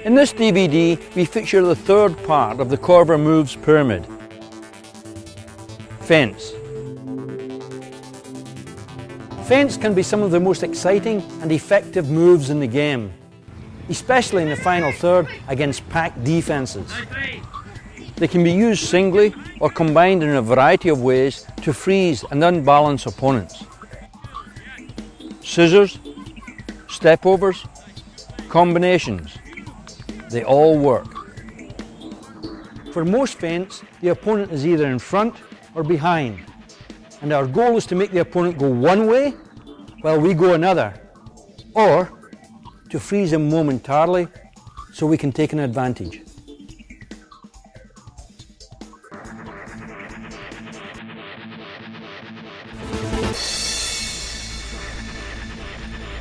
In this DVD, we feature the third part of the Korver Moves pyramid, fence. Fence can be some of the most exciting and effective moves in the game, especially in the final third against packed defences. They can be used singly or combined in a variety of ways to freeze and unbalance opponents. Scissors, stepovers, combinations, they all work. For most feints, the opponent is either in front or behind, and our goal is to make the opponent go one way while we go another, or to freeze him momentarily so we can take an advantage.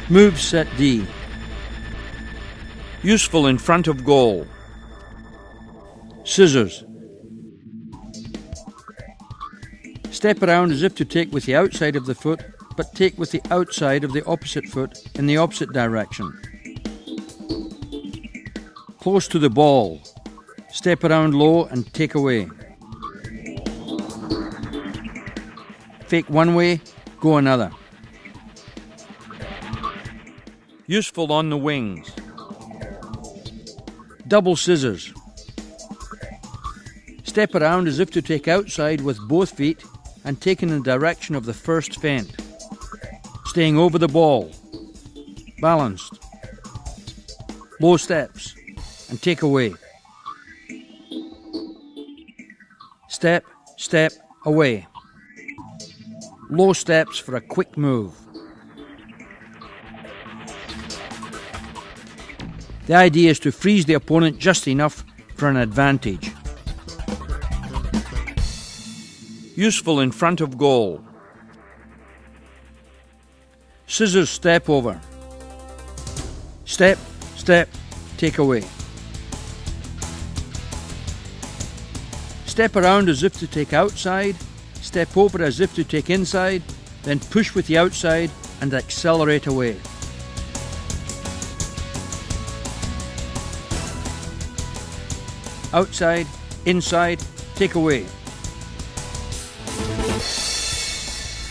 Move set D. Useful in front of goal. Scissors. Step around as if to take with the outside of the foot, but take with the outside of the opposite foot in the opposite direction. Close to the ball. Step around low and take away. Fake one way, go another. Useful on the wings. Double scissors. Step around as if to take outside with both feet and take in the direction of the first feint. Staying over the ball. Balanced. Low steps and take away. Step, step, away. Low steps for a quick move. The idea is to freeze the opponent just enough for an advantage. Useful in front of goal. Scissors step over. Step, step, take away. Step around as if to take outside, step over as if to take inside, then push with the outside and accelerate away. Outside, inside, take away.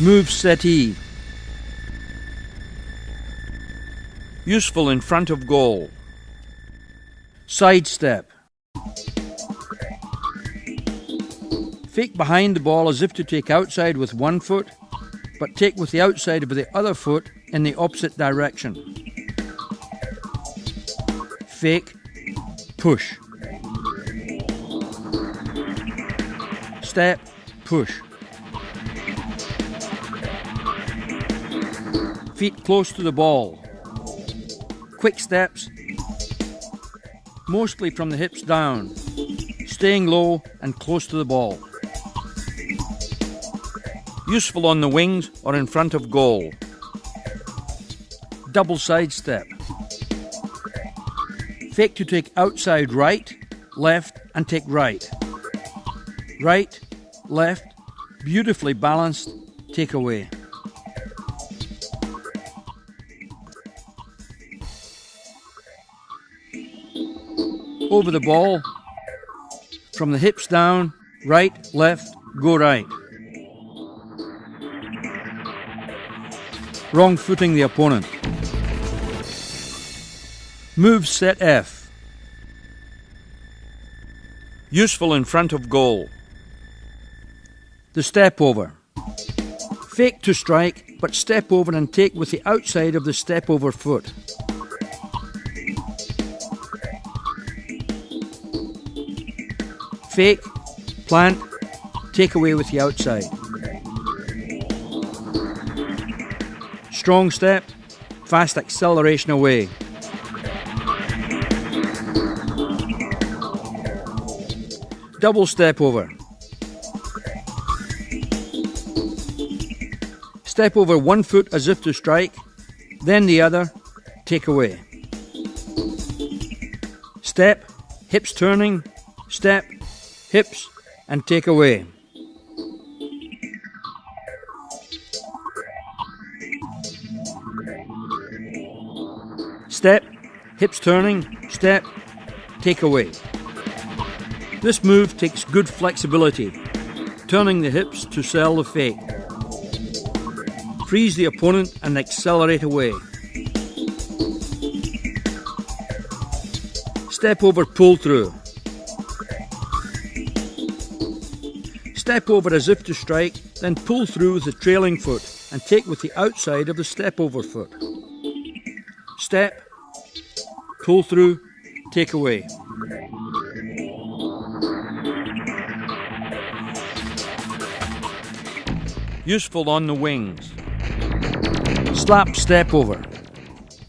Move set E. Useful in front of goal. Side step. Fake behind the ball as if to take outside with one foot, but take with the outside of the other foot in the opposite direction. Fake, push. Step, push. Feet close to the ball. Quick steps, mostly from the hips down, staying low and close to the ball. Useful on the wings or in front of goal. Double side step. Fake to take outside right, left and take right. Right, left, beautifully balanced, take away. over the ball, from the hips down, right, left, go right. Wrong footing the opponent. Move set F. Useful in front of goal. The step over. Fake to strike, but step over and take with the outside of the step over foot. Fake, plant, take away with the outside. Strong step, fast acceleration away. Double step over. Step over one foot as if to strike, then the other, take away. Step, hips turning, step, hips, and take away. Step, hips turning, step, take away. This move takes good flexibility, turning the hips to sell the fake. Freeze the opponent and accelerate away. Step over pull through. Step over as if to strike, then pull through with the trailing foot and take with the outside of the step over foot. Step, pull through, take away. Useful on the wings. Slap step over.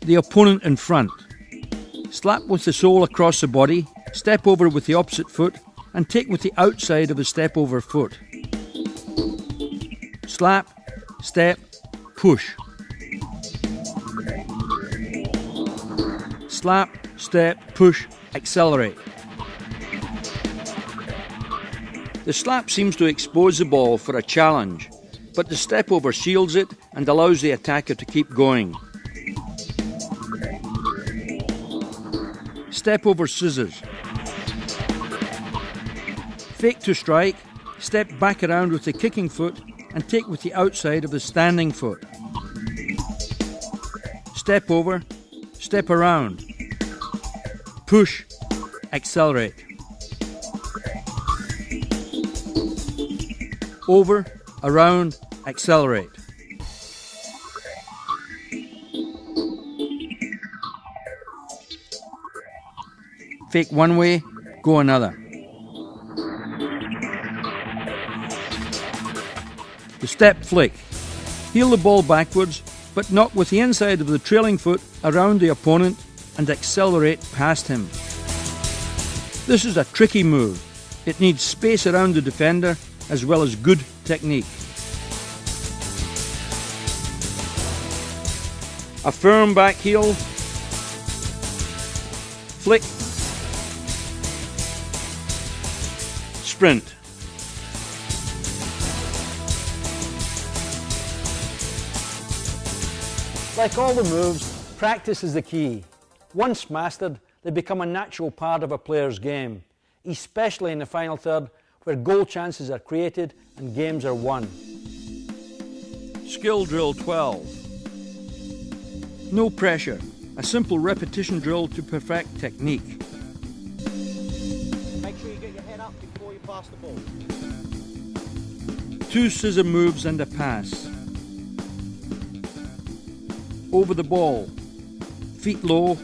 The opponent in front. Slap with the sole across the body, step over with the opposite foot, and take with the outside of the step over foot. Slap, step, push. Slap, step, push, accelerate. The slap seems to expose the ball for a challenge, but the step over shields it and allows the attacker to keep going. Step over scissors. Fake to strike, step back around with the kicking foot and take with the outside of the standing foot. Step over, step around. Push, accelerate. Over, around, accelerate. Fake one way, go another. The step flick. Heel the ball backwards, but not with the inside of the trailing foot around the opponent and accelerate past him. This is a tricky move. It needs space around the defender as well as good technique. A firm back heel, flick, sprint. Like all the moves, practice is the key. Once mastered, they become a natural part of a player's game, especially in the final third, where goal chances are created and games are won. Skill drill 12. No pressure, a simple repetition drill to perfect technique. Make sure you get your head up before you pass the ball. 2 scissor moves and a pass. Over the ball, feet low,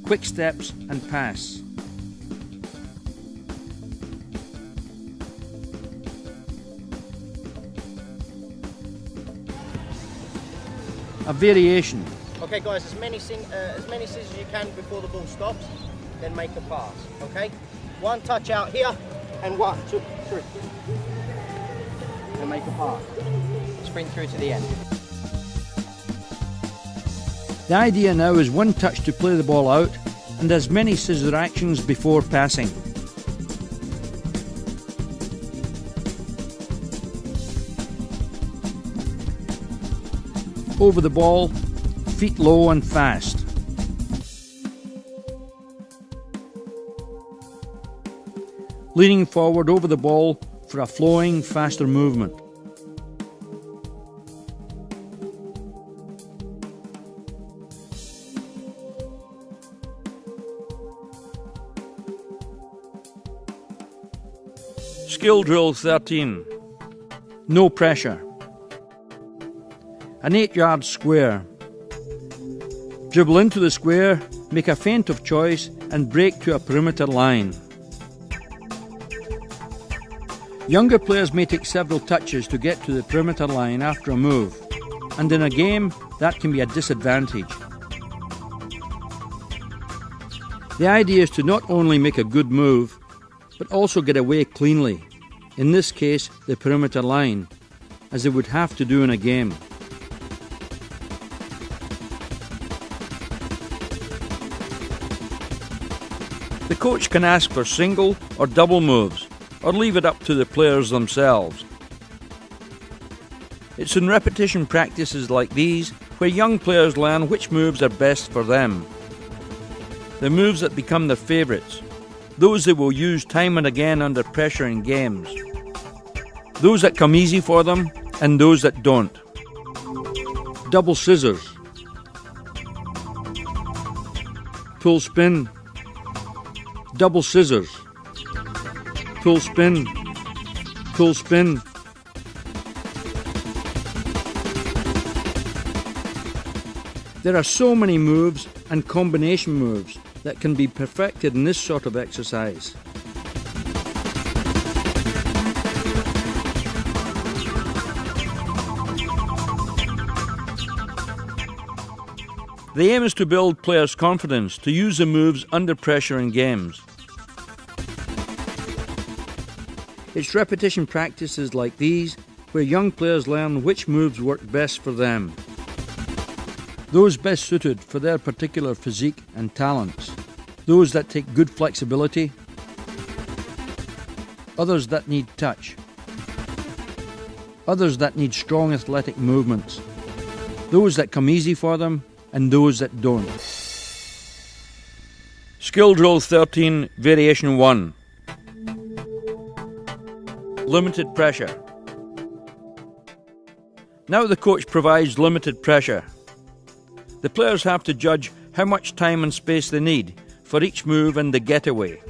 quick steps and pass. A variation. Okay guys, as many scissors as you can before the ball stops, then make a pass, okay? One touch out here, and 1, 2, 3. Then make a pass. Sprint through to the end. The idea now is one touch to play the ball out and as many scissor actions before passing. Over the ball, feet low and fast. leaning forward over the ball for a flowing, faster movement. Skill drill 13. No pressure. An 8-yard square. Dribble into the square, make a feint of choice and break to a perimeter line. Younger players may take several touches to get to the perimeter line after a move, and in a game that can be a disadvantage. The idea is to not only make a good move, but also get away cleanly, in this case the perimeter line, as they would have to do in a game. The coach can ask for single or double moves, or leave it up to the players themselves. It's in repetition practices like these where young players learn which moves are best for them. The moves that become their favourites, those they will use time and again under pressure in games. Those that come easy for them and those that don't. Double scissors. Pull spin. Double scissors. Pull spin. Pull spin. There are so many moves and combination moves that can be perfected in this sort of exercise. The aim is to build players' confidence to use the moves under pressure in games. It's repetition practices like these where young players learn which moves work best for them. Those best suited for their particular physique and talents. Those that take good flexibility. Others that need touch. Others that need strong athletic movements. Those that come easy for them and those that don't. Skill Drill 13, Variation 1. Limited pressure. Now the coach provides limited pressure. The players have to judge how much time and space they need for each move and the getaway.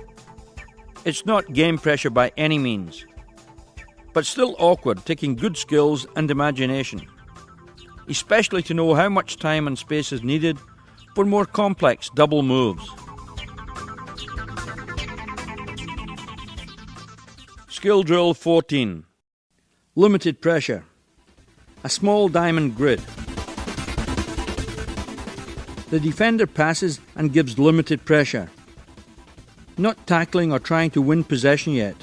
It's not game pressure by any means, but still awkward, taking good skills and imagination, especially to know how much time and space is needed for more complex double moves. Skill Drill 14. Limited pressure. A small diamond grid. The defender passes and gives limited pressure. Not tackling or trying to win possession yet,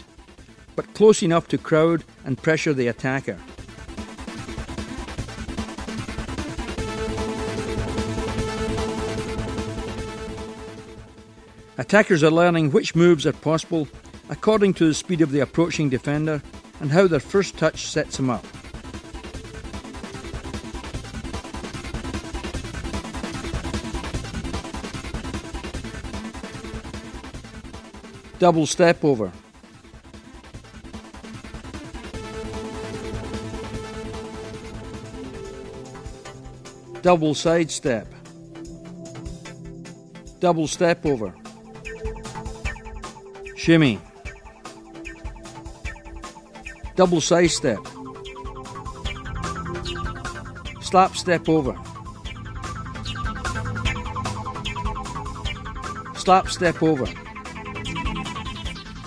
but close enough to crowd and pressure the attacker. Attackers are learning which moves are possible according to the speed of the approaching defender and how their first touch sets him up. Double step over. Double side step. Double step over. Shimmy. Double side step. Slap step over. Slap step over.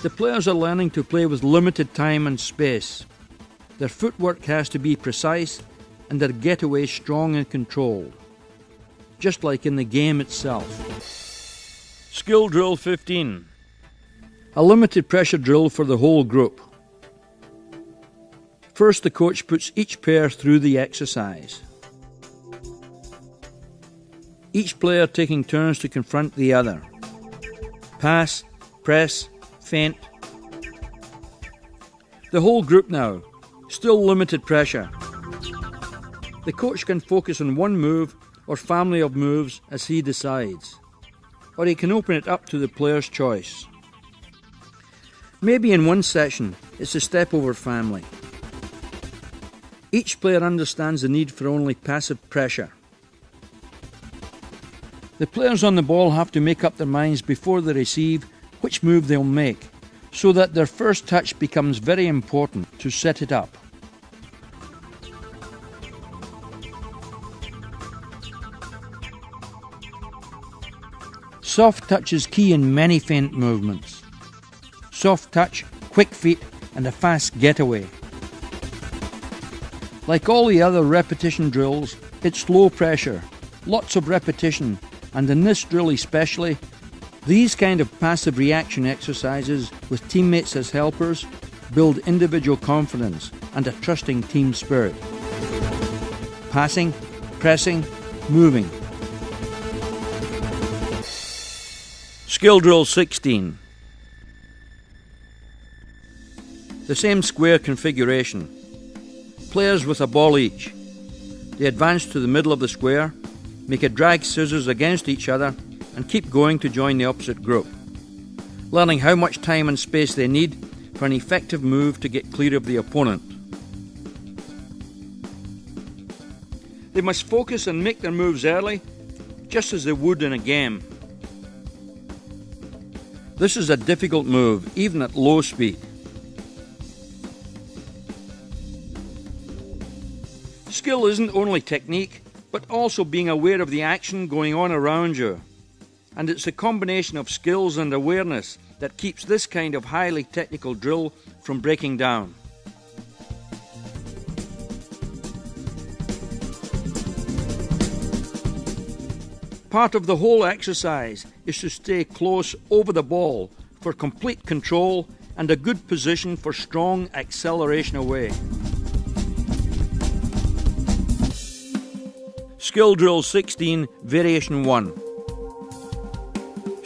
The players are learning to play with limited time and space. Their footwork has to be precise and their getaway strong and controlled, just like in the game itself. Skill Drill 15. A limited pressure drill for the whole group. First, the coach puts each pair through the exercise. Each player taking turns to confront the other. Pass, press, feint. The whole group now, still limited pressure. The coach can focus on one move or family of moves as he decides, or he can open it up to the player's choice. Maybe in one session it's a step-over family. Each player understands the need for only passive pressure. The players on the ball have to make up their minds before they receive which move they'll make, so that their first touch becomes very important to set it up. Soft touch is key in many feint movements. Soft touch, quick feet and a fast getaway. Like all the other repetition drills, it's low pressure, lots of repetition, and in this drill especially, these kind of passive reaction exercises with teammates as helpers build individual confidence and a trusting team spirit. Passing, pressing, moving. Skill Drill 16. The same square configuration. Players with a ball each. They advance to the middle of the square, make a drag scissors against each other, and keep going to join the opposite group, learning how much time and space they need for an effective move to get clear of the opponent. They must focus and make their moves early, just as they would in a game. This is a difficult move, even at low speed. Skill isn't only technique, but also being aware of the action going on around you. And it's a combination of skills and awareness that keeps this kind of highly technical drill from breaking down. Part of the whole exercise is to stay close over the ball for complete control and a good position for strong acceleration away. Skill Drill 16, Variation 1.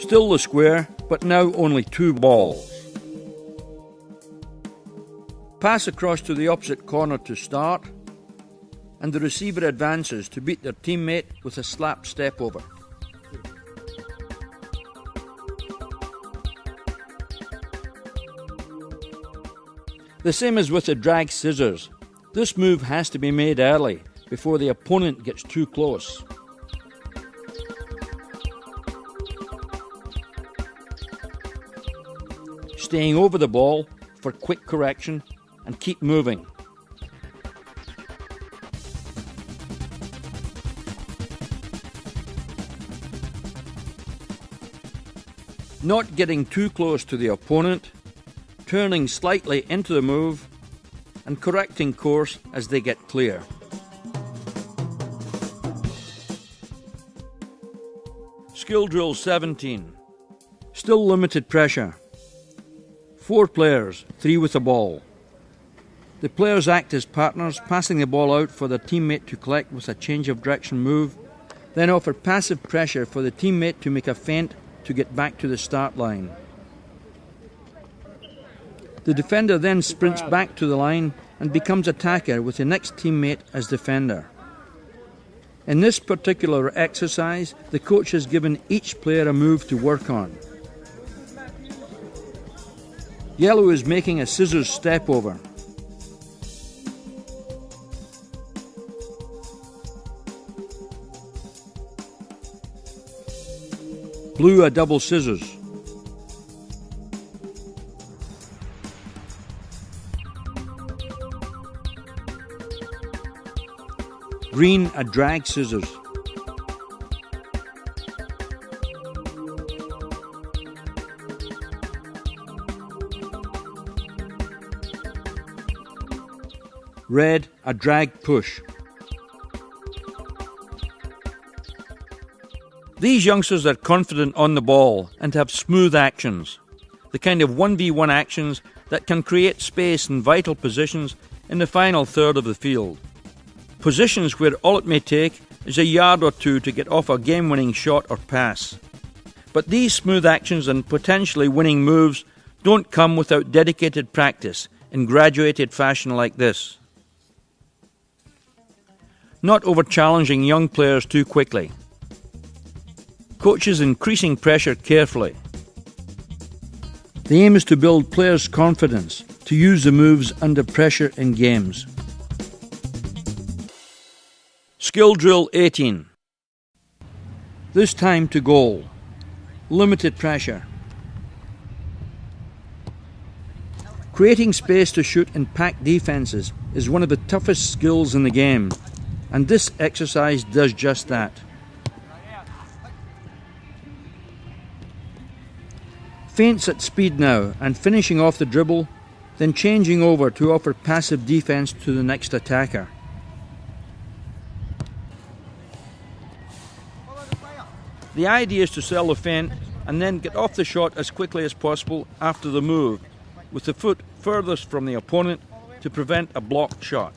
Still the square, but now only 2 balls. Pass across to the opposite corner to start, and the receiver advances to beat their teammate with a slap step over. The same as with the drag scissors. This move has to be made early, before the opponent gets too close. Staying over the ball for quick correction and keep moving. Not getting too close to the opponent, turning slightly into the move, and correcting course as they get clear. Skill Drill 17. Still limited pressure. 4 players, 3 with the ball. The players act as partners, passing the ball out for their teammate to collect with a change of direction move, then offer passive pressure for the teammate to make a feint to get back to the start line. The defender then sprints back to the line and becomes attacker with the next teammate as defender. In this particular exercise, the coach has given each player a move to work on. Yellow is making a scissors step over. Blue a double scissors. Green a drag scissors. Red a drag push. These youngsters are confident on the ball and have smooth actions, the kind of 1v1 actions that can create space in vital positions in the final third of the field. Positions where all it may take is a yard or two to get off a game-winning shot or pass. But these smooth actions and potentially winning moves don't come without dedicated practice in graduated fashion like this. Not over-challenging young players too quickly. Coaches increasing pressure carefully. The aim is to build players' confidence to use the moves under pressure in games. Skill Drill 18. This time to goal. Limited pressure. Creating space to shoot in packed defences is one of the toughest skills in the game, and this exercise does just that. Feints at speed now and finishing off the dribble, then changing over to offer passive defence to the next attacker. The idea is to sell the feint and then get off the shot as quickly as possible after the move, with the foot furthest from the opponent to prevent a blocked shot.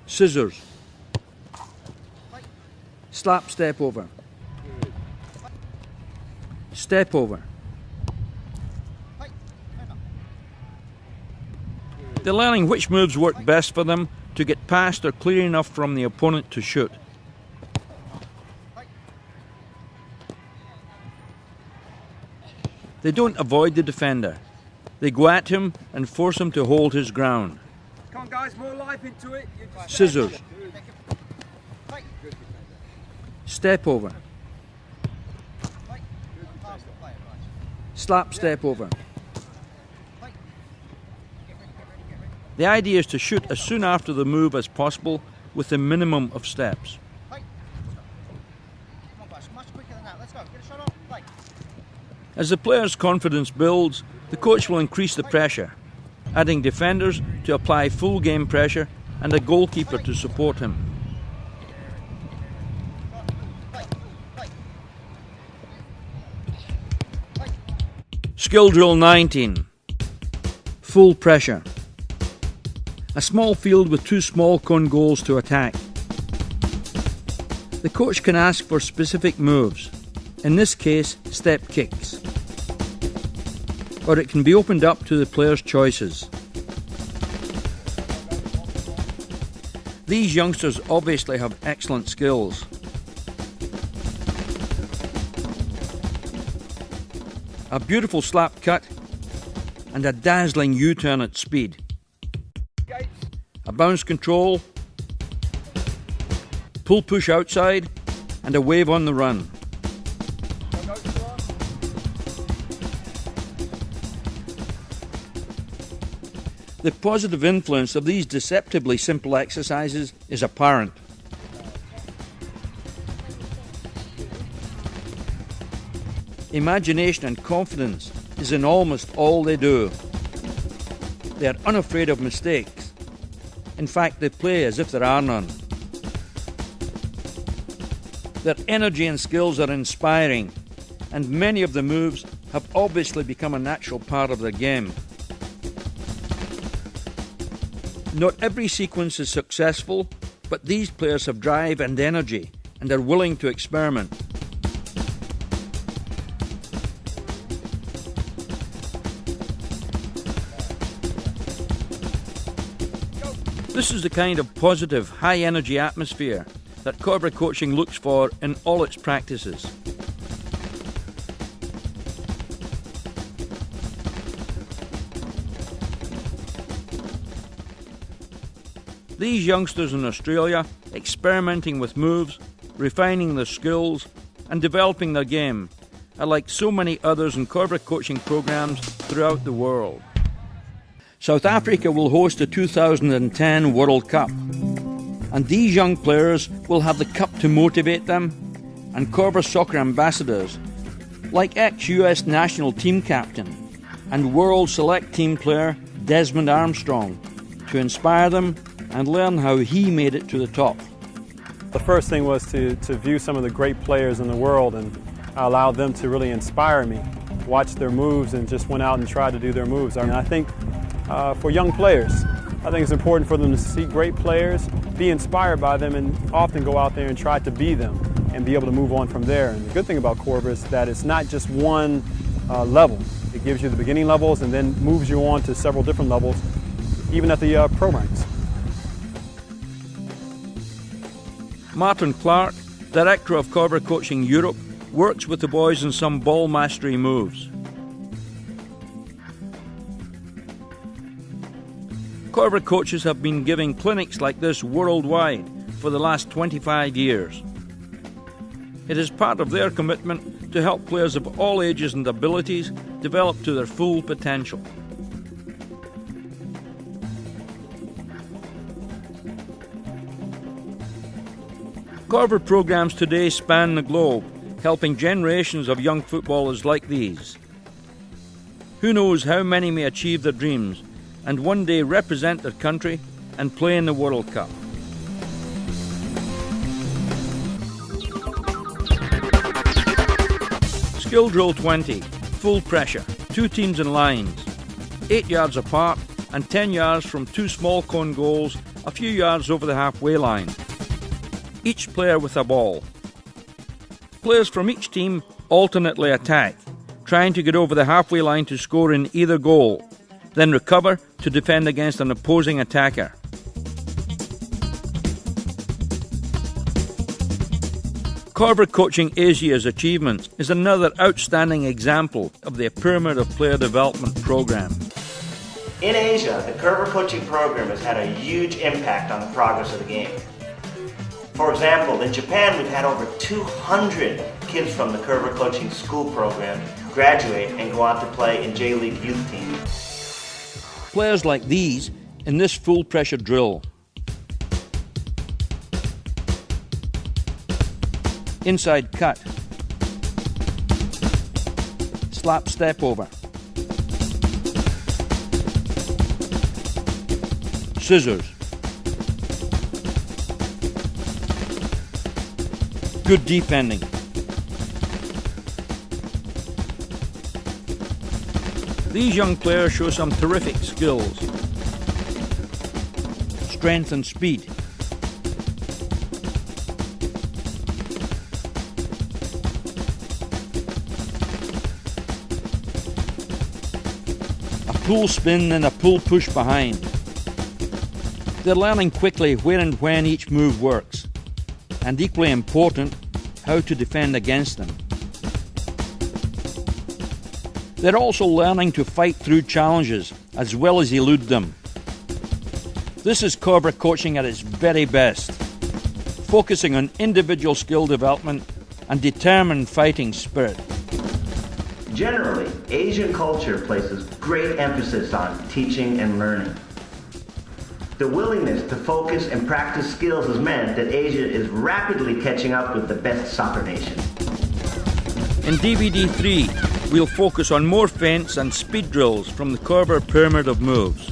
Scissors. Slap step over. Step over. They're learning which moves work best for them to get past or clear enough from the opponent to shoot. They don't avoid the defender. They go at him and force him to hold his ground. Come on guys, more life into it. Scissors. Step over. Slap step over. The idea is to shoot as soon after the move as possible with the minimum of steps. As the player's confidence builds, the coach will increase the pressure, adding defenders to apply full game pressure and a goalkeeper to support him. Skill Drill 19. Full pressure. A small field with two small cone goals to attack. The coach can ask for specific moves, in this case step kicks, or it can be opened up to the player's choices. These youngsters obviously have excellent skills. A beautiful slap cut and a dazzling U-turn at speed. A bounce control, pull push outside, and a wave on the run. The positive influence of these deceptively simple exercises is apparent. Imagination and confidence is in almost all they do. They are unafraid of mistakes. In fact, they play as if there are none. Their energy and skills are inspiring, and many of the moves have obviously become a natural part of their game. Not every sequence is successful, but these players have drive and energy and are willing to experiment. This is the kind of positive, high-energy atmosphere that Cobra Coaching looks for in all its practices. These youngsters in Australia, experimenting with moves, refining their skills, and developing their game, are like so many others in Cobra Coaching programs throughout the world. South Africa will host the 2010 World Cup, and these young players will have the cup to motivate them, and Cobra Soccer ambassadors, like ex-US national team captain and World Select team player Desmond Armstrong, to inspire them and learn how he made it to the top. The first thing was to view some of the great players in the world, and I allowed them to really inspire me, watch their moves, and just went out and tried to do their moves. And I think for young players, I think it's important for them to see great players, be inspired by them, and often go out there and try to be them and be able to move on from there. And the good thing about Cobra is that it's not just one level. It gives you the beginning levels and then moves you on to several different levels, even at the pro ranks. Martin Clark, Director of Cobra Coaching Europe, works with the boys on some ball mastery moves. Corver coaches have been giving clinics like this worldwide for the last 25 years. It is part of their commitment to help players of all ages and abilities develop to their full potential. Corver programs today span the globe, helping generations of young footballers like these. Who knows how many may achieve their dreams and one day represent their country and play in the World Cup. Skill Drill 20, full pressure, 2 teams in lines, 8 yards apart and 10 yards from 2 small cone goals, a few yards over the halfway line. Each player with a ball. Players from each team alternately attack, trying to get over the halfway line to score in either goal, then recover to defend against an opposing attacker. Corver Coaching Asia's achievements is another outstanding example of the Pyramid of Player Development program. In Asia, the Corver Coaching program has had a huge impact on the progress of the game. For example, in Japan, we've had over 200 kids from the Corver Coaching School program graduate and go on to play in J-League youth teams. Players like these in this full pressure drill. Inside cut. Slap step over. Scissors. Good defending. These young players show some terrific skills. Strength and speed. A pull spin and a pull push behind. They're learning quickly where and when each move works, and equally important, how to defend against them. They're also learning to fight through challenges as well as elude them. This is Corver Coaching at its very best, focusing on individual skill development and determined fighting spirit. Generally, Asian culture places great emphasis on teaching and learning. The willingness to focus and practice skills has meant that Asia is rapidly catching up with the best soccer nation. In DVD 3, we'll focus on more feints and speed drills from the Corver Pyramid of Moves.